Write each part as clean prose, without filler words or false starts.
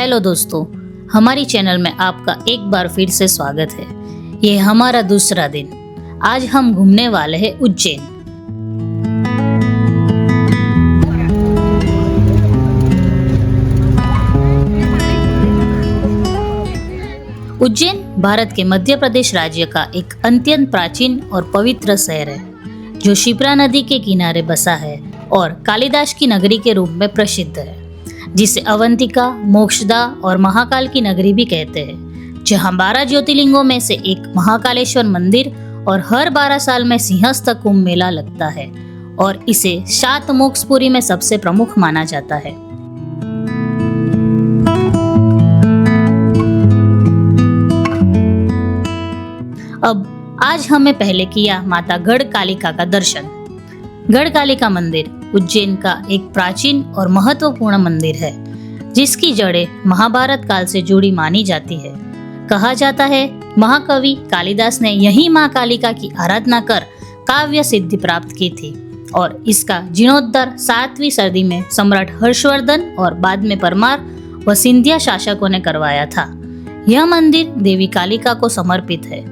Hello दोस्तों, हमारी channel में आपका एक बार फिर से स्वागत है। ये हमारा दूसरा दिन। आज हम घूमने वाले हैं उज्जैन। उज्जैन भारत के मध्य प्रदेश राज्य का एक अत्यंत प्राचीन और पवित्र शहर है, जो शिप्रा नदी के किनारे बसा है और कालिदास की नगरी के रूप में प्रसिद्ध है, जिसे अवंतिका, मोक्षदा और महाकाल की नगरी भी कहते हैं, जहां 12 ज्योतिर्लिंगों में से एक महाकालेश्वर मंदिर और हर 12 साल में सिंहस्थ कुंभ मेला लगता है और इसे 7 मोक्षपुरी में सबसे प्रमुख माना जाता है। अब आज हमें पहले किया माता गढ़ कालिका का दर्शन। गढ़ कालिका मंदिर उज्जैन का एक प्राचीन और महत्वपूर्ण मंदिर है, जिसकी जड़ें महाभारत काल से जुड़ी मानी जाती है। कहा जाता है महाकवि कालिदास ने यही मां कालिका की आराधना कर काव्य सिद्धि प्राप्त की थी और इसका जीर्णोद्धार 7वीं सदी में सम्राट हर्षवर्धन और बाद में परमार व सिंधिया शासकों ने करवाया था। यह मंदिर देवी कालिका को समर्पित है।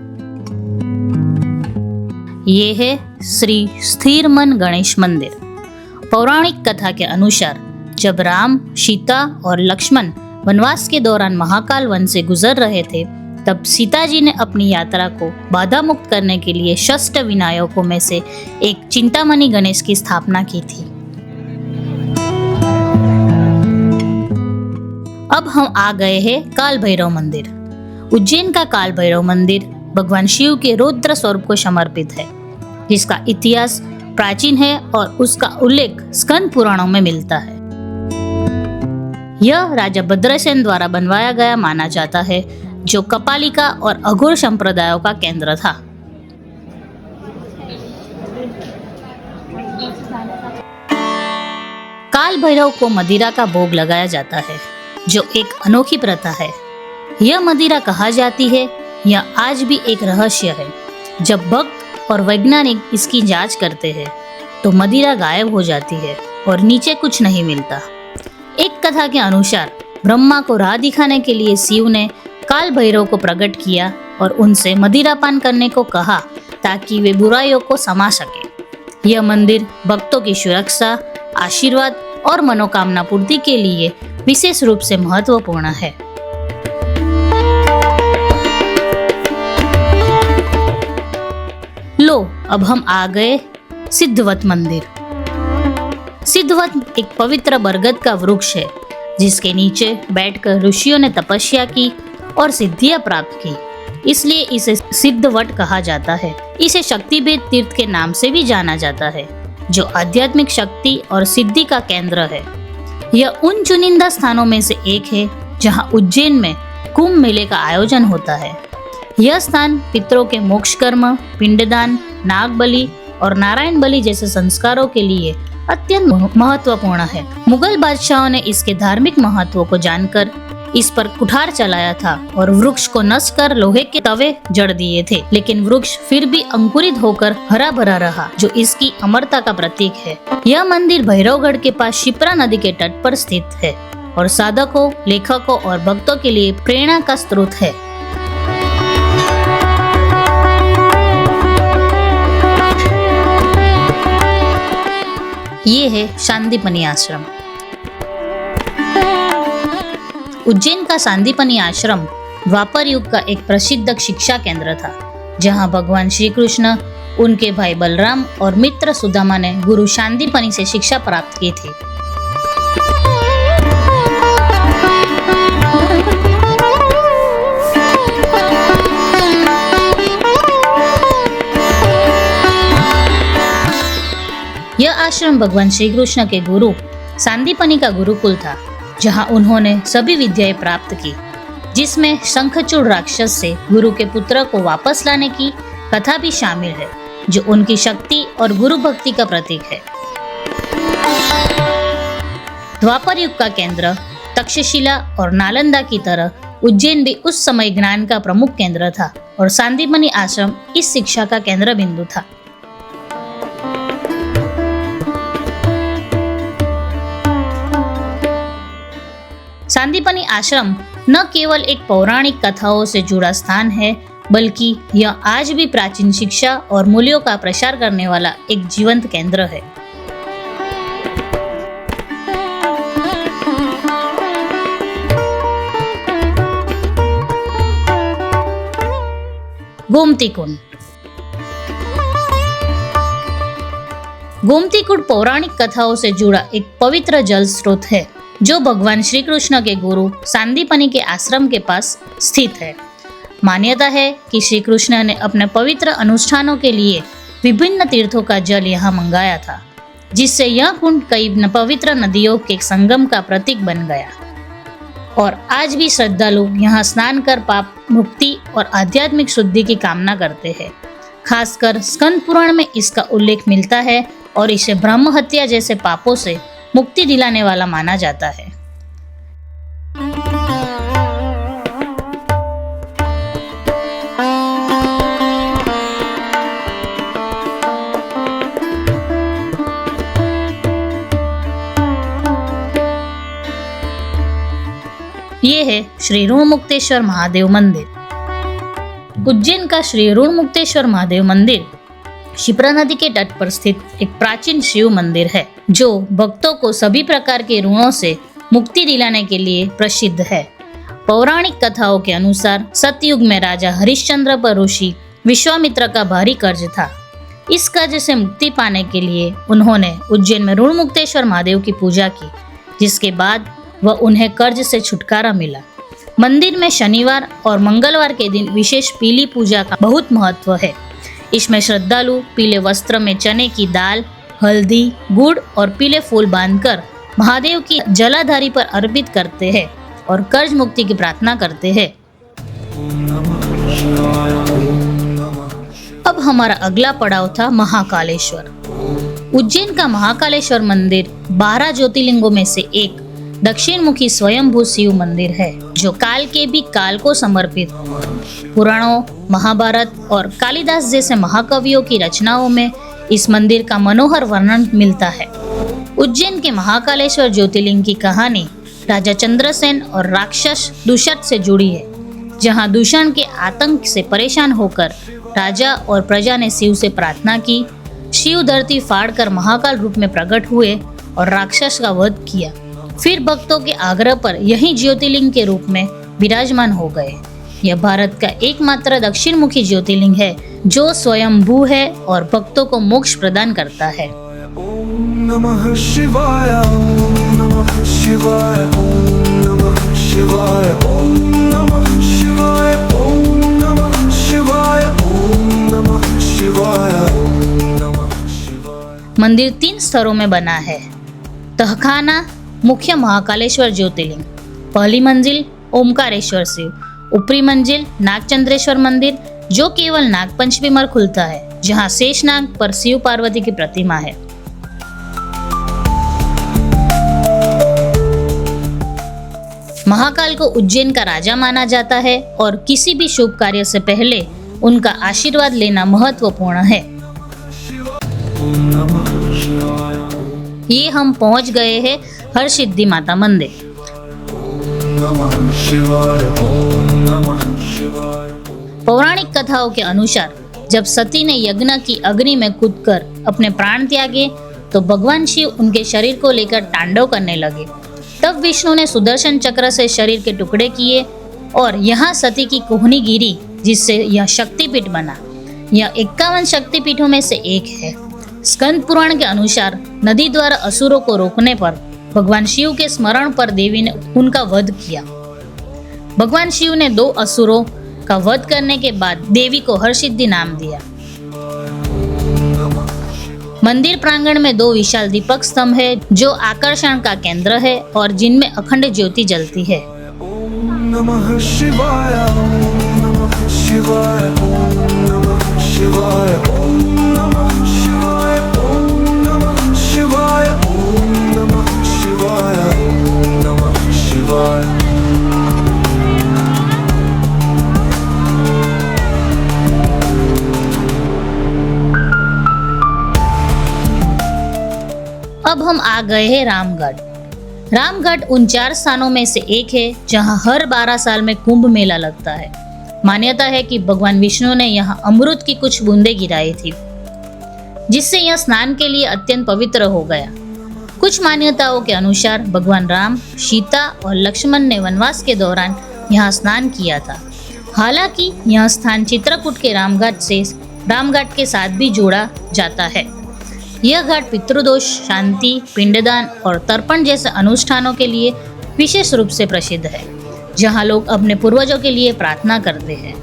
ये है श्री स्थिरमन गणेश मंदिर। पौराणिक कथा के अनुसार जब राम, सीता और लक्ष्मण वनवास के दौरान महाकाल वन से गुजर रहे थे, तब सीता जी ने अपनी यात्रा को बाधा मुक्त करने के लिए षष्ठ विनायकों में से एक चिंतामणि गणेश की स्थापना की थी। अब हम आ गए हैं काल भैरव मंदिर। उज्जैन का काल भैरव मंदिर भगवान शिव के रौद्र स्वरूप को समर्पित है, जिसका इतिहास प्राचीन है और उसका उल्लेख स्कंद पुराणों में मिलता है। यह राजा भद्रसेन द्वारा बनवाया गया माना जाता है, जो कपालिका और अघोर संप्रदायों का केंद्र था। काल भैरव को मदिरा का भोग लगाया जाता है, जो एक अनोखी प्रथा है। यह मदिरा कहा जाती है, यह आज भी एक रहस्य है। जब भक्त और वैज्ञानिक इसकी जांच करते हैं, तो मदिरा गायब हो जाती है और नीचे कुछ नहीं मिलता। एक कथा के अनुसार ब्रह्मा को राह दिखाने के लिए शिव ने काल भैरव को प्रकट किया और उनसे मदिरा पान करने को कहा, ताकि वे बुराइयों को समा सके। यह मंदिर भक्तों की सुरक्षा, आशीर्वाद और मनोकामना पूर्ति के लिए विशेष रूप से महत्वपूर्ण है। लो, अब हम आ गए सिद्धवत मंदिर। सिद्धवत एक पवित्र बरगद का वृक्ष है, जिसके नीचे बैठकर ऋषियों ने तपस्या की और सिद्धियां प्राप्त की, इसलिए इसे सिद्धवट कहा जाता है। इसे शक्तिपीठ तीर्थ के नाम से भी जाना जाता है, जो आध्यात्मिक शक्ति और सिद्धि का केंद्र है। यह उन चुनिंदा स्थानों में से एक है जहां उज्जैन में कुंभ मेले का आयोजन होता है। यह स्थान पितरों के मोक्ष कर्म, पिंडदान, नाग बलि और नारायण बलि जैसे संस्कारों के लिए अत्यंत महत्वपूर्ण है। मुगल बादशाहों ने इसके धार्मिक महत्व को जानकर इस पर कुठार चलाया था और वृक्ष को नष्ट कर लोहे के तवे जड़ दिए थे, लेकिन वृक्ष फिर भी अंकुरित होकर हरा भरा रहा, जो इसकी अमरता का प्रतीक है। यह मंदिर भैरवगढ़ के पास शिप्रा नदी के तट पर स्थित है और साधकों, लेखकों और भक्तों के लिए प्रेरणा का स्रोत है। ये है सांदीपनी आश्रम। उज्जैन का सांदीपनी आश्रम द्वापर युग का एक प्रसिद्ध शिक्षा केंद्र था, जहां भगवान श्री कृष्ण, उनके भाई बलराम और मित्र सुदामा ने गुरु सांदीपनी से शिक्षा प्राप्त की थी। यह आश्रम भगवान श्री कृष्ण के गुरु सांदीपनी का गुरुकुल था, जहां उन्होंने सभी विद्याएं प्राप्त की, जिसमें शंखचूड़ राक्षस से गुरु के पुत्र को वापस लाने की कथा भी शामिल है, जो उनकी शक्ति और गुरु भक्ति का प्रतीक है। द्वापर युग का केंद्र तक्षशिला और नालंदा की तरह उज्जैन भी उस समय ज्ञान का प्रमुख केंद्र था और सांदीपनी आश्रम इस शिक्षा का केंद्र बिंदु था। सांदीपनी आश्रम न केवल एक पौराणिक कथाओं से जुड़ा स्थान है, बल्कि यह आज भी प्राचीन शिक्षा और मूल्यों का प्रसार करने वाला एक जीवंत केंद्र है। गोमती कुंड। गोमती कुंड पौराणिक कथाओं से जुड़ा एक पवित्र जल स्रोत है जो भगवान श्री कृष्ण के गुरु सांदीपनी के आश्रम के पास स्थित है। मान्यता है कि श्री कृष्ण ने अपने पवित्र अनुष्ठानों के लिए विभिन्न तीर्थों का जल यहाँ मंगाया था, जिससे यह कुंड कई पवित्र नदियों के संगम का प्रतीक बन गया और आज भी श्रद्धालु यहाँ स्नान कर पाप मुक्ति और आध्यात्मिक शुद्धि की कामना करते हैं। खासकर स्कंद पुराण में इसका उल्लेख मिलता है और इसे ब्रह्म हत्या जैसे पापों से मुक्ति दिलाने वाला माना जाता है। ये है श्री ऋणमुक्तेश्वर महादेव मंदिर। उज्जैन का श्री ऋणमुक्तेश्वर महादेव मंदिर क्षिप्रा नदी के तट पर स्थित एक प्राचीन शिव मंदिर है जो भक्तों को सभी प्रकार के ऋणों से मुक्ति दिलाने के लिए प्रसिद्ध है। पौराणिक कथाओं के अनुसार सतयुग में राजा हरिश्चंद्र पर ऋषि विश्वामित्र का भारी कर्ज था। इस कर्ज से मुक्ति पाने के लिए उन्होंने उज्जैन में ऋणमुक्तेश्वर महादेव की पूजा की, जिसके बाद वह उन्हें कर्ज से छुटकारा मिला। मंदिर में शनिवार और मंगलवार के दिन विशेष पीली पूजा का बहुत महत्व है। इसमें श्रद्धालु पीले वस्त्र में चने की दाल, हल्दी, गुड़ और पीले फूल बांधकर महादेव की जलाधारी पर अर्पित करते हैं और कर्ज मुक्ति की प्रार्थना करते हैं। अब हमारा अगला पड़ाव था महाकालेश्वर। उज्जैन का महाकालेश्वर मंदिर 12 ज्योतिर्लिंगों में से एक दक्षिण मुखी स्वयंभू शिव मंदिर है जो काल के भी काल को समर्पित। पुराणों, महाभारत और कालिदास जैसे महाकवियों की रचनाओं में इस मंदिर का मनोहर वर्णन मिलता है। उज्जैन के महाकालेश्वर ज्योतिर्लिंग की कहानी राजा चंद्रसेन और राक्षस दुष्यंत से जुड़ी है, जहां दुष्यंत के आतंक से परेशान होकर राजा और प्रजा ने शिव से प्रार्थना की। शिव धरती फाड़कर महाकाल रूप में प्रकट हुए और राक्षस का वध किया। फिर भक्तों के आग्रह पर यही ज्योतिर्लिंग के रूप में विराजमान हो गए। यह भारत का एकमात्र दक्षिण मुखी ज्योतिर्लिंग है जो स्वयंभू है और भक्तों को मोक्ष प्रदान करता है। ओम नमः शिवाय, ओम नमः शिवाय, ओम नमः शिवाय, ओम नमः शिवाय, ओम नमः शिवाय, ओम नमः शिवाय, ओम नमः शिवाय। मंदिर 3 स्तरों में बना है। तहखाना मुख्य महाकालेश्वर ज्योतिर्लिंग, पहली मंजिल ओमकारेश्वर शिव, ऊपरी मंजिल नागचंद्रेश्वर मंदिर जो केवल नागपंचमी पर खुलता है, जहां शेषनाग पर शिव पार्वती की प्रतिमा है। महाकाल को उज्जैन का राजा माना जाता है और किसी भी शुभ कार्य से पहले उनका आशीर्वाद लेना महत्वपूर्ण है। ये हम पहुंच गए हैं हरसिद्धि माता मंदिर। पौराणिक कथाओं के अनुसार जब सती ने यज्ञ की अग्नि में कूदकर अपने प्राण त्यागे तो भगवान शिव उनके शरीर को लेकर तांडव करने लगे। तब विष्णु ने सुदर्शन चक्र से शरीर के टुकड़े किए और यहाँ सती की कोहनी गिरी, जिससे यह शक्तिपीठ बना। यह 51 शक्तिपीठों में से एक है। स्कंद पुराण के अनुसार नदी द्वारा असुरों को रोकने पर भगवान शिव के स्मरण पर देवी ने उनका वध किया। भगवान शिव ने 2 असुरों का वध करने के बाद देवी को हरसिद्धि नाम दिया। मंदिर प्रांगण में 2 विशाल दीपक स्तंभ है जो आकर्षण का केंद्र है और जिनमें अखंड ज्योति जलती है। ओम नमः शिवाय, ओम नमः शिवाय, ओम नमः शिवाय, ओम नमः शिवाय, ओम नमः शिवाय, ओम नमः शिवाय, ओम नमः शिवाय। अब हम आ गए हैं रामगढ़। रामघाट उन 4 स्थानों में से एक है जहां हर 12 साल में कुंभ मेला लगता है। मान्यता है कि भगवान विष्णु ने यहाँ अमृत की कुछ बूंदें गिराई थी, जिससे यह स्नान के लिए अत्यंत पवित्र हो गया। कुछ मान्यताओं के अनुसार भगवान राम, सीता और लक्ष्मण ने वनवास के दौरान यहाँ स्नान किया था। हालांकि यह स्थान चित्रकूट के रामघाट के साथ भी जोड़ा जाता है। यह घाट पितृदोष, शांति, पिंडदान और तर्पण जैसे अनुष्ठानों के लिए विशेष रूप से प्रसिद्ध है, जहाँ लोग अपने पूर्वजों के लिए प्रार्थना करते हैं।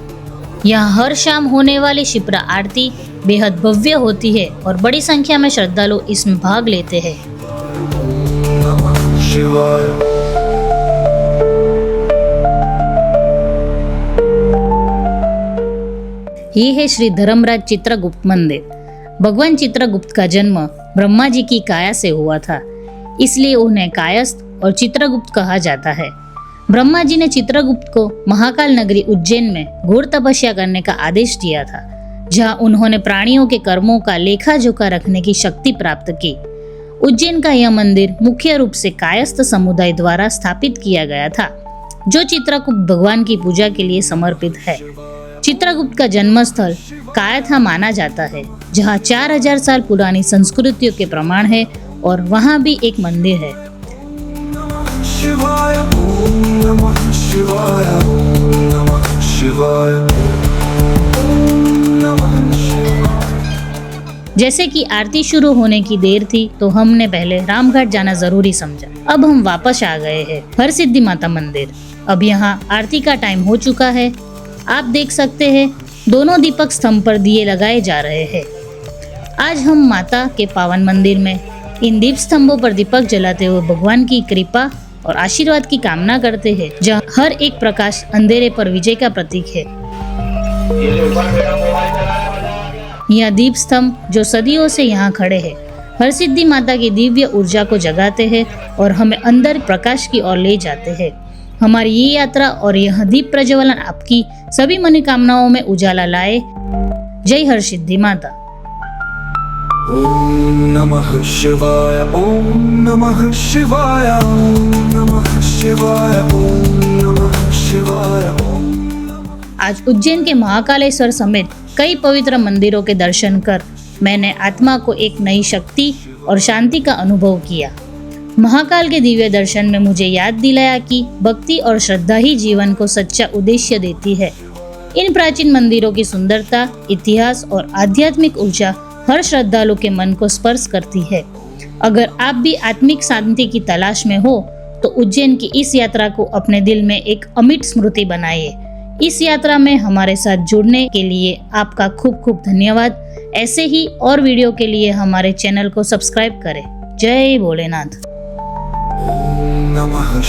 यहाँ हर शाम होने वाली शिप्रा आरती बेहद भव्य होती है और बड़ी संख्या में श्रद्धालु इसमें भाग लेते हैं। ये है श्री धर्मराज चित्रगुप्त मंदिर। भगवान चित्रगुप्त का जन्म ब्रह्मा जी की काया से हुआ था, इसलिए उन्हें कायस्थ और चित्रगुप्त कहा जाता है। ब्रह्मा जी ने चित्रगुप्त को महाकाल नगरी उज्जैन में घोर तपस्या करने का आदेश दिया था, जहां उन्होंने प्राणियों के कर्मों का लेखा जोखा रखने की शक्ति प्राप्त की। उज्जैन का यह मंदिर मुख्य रूप से कायस्थ समुदाय द्वारा स्थापित किया गया था, जो चित्रगुप्त भगवान की पूजा के लिए समर्पित है। चित्रगुप्त का जन्मस्थल कायथा माना जाता है, जहाँ 4000 साल पुरानी संस्कृतियों के प्रमाण है और वहाँ भी एक मंदिर है। शिवाय ओम नमः शिवाय ओम नमः शिवाय ओम नमः शिवाय। जैसे कि आरती शुरू होने की देर थी, तो हमने पहले रामघाट जाना जरूरी समझा। अब हम वापस आ गए हैं हरसिद्धि माता मंदिर। अब यहाँ आरती का टाइम हो चुका है। आप देख सकते हैं दोनों दीपक स्तंभ पर दिए लगाए जा रहे हैं। आज हम माता के पावन मंदिर में इन दीप स्तंभों पर दीपक जलाते हुए भगवान की कृपा और आशीर्वाद की कामना करते हैं, जहाँ हर एक प्रकाश अंधेरे पर विजय का प्रतीक है। यह दीप स्तंभ जो सदियों से यहाँ खड़े हैं, हरसिद्धि माता की दिव्य ऊर्जा को जगाते हैं और हमें अंदर प्रकाश की ओर ले जाते हैं। हमारी ये यात्रा और यह दीप प्रज्वलन आपकी सभी मनोकामनाओं में उजाला लाए। जय हरसिद्धि माता। ओम नमः शिवाय ओम नमः शिवाय ओम नमः शिवाय ओम नमः शिवाय ओम। आज उज्जैन के महाकालेश्वर समेत कई पवित्र मंदिरों के दर्शन कर मैंने आत्मा को एक नई शक्ति और शांति का अनुभव किया। महाकाल के दिव्य दर्शन में मुझे याद दिलाया कि भक्ति और श्रद्धा ही जीवन को सच्चा उद्देश्य देती है। इन प्राचीन मंदिरों की सुंदरता, इतिहास और आध्यात्मिक ऊर्जा हर श्रद्धालु के मन को स्पर्श करती है। अगर आप भी आत्मिक शांति की तलाश में हो, तो उज्जैन की इस यात्रा को अपने दिल में एक अमिट स्मृति बनाइए। इस यात्रा में हमारे साथ जुड़ने के लिए आपका खूब खूब धन्यवाद। ऐसे ही और वीडियो के लिए हमारे चैनल को सब्सक्राइब करें। जय भोलेनाथ। ओम नमः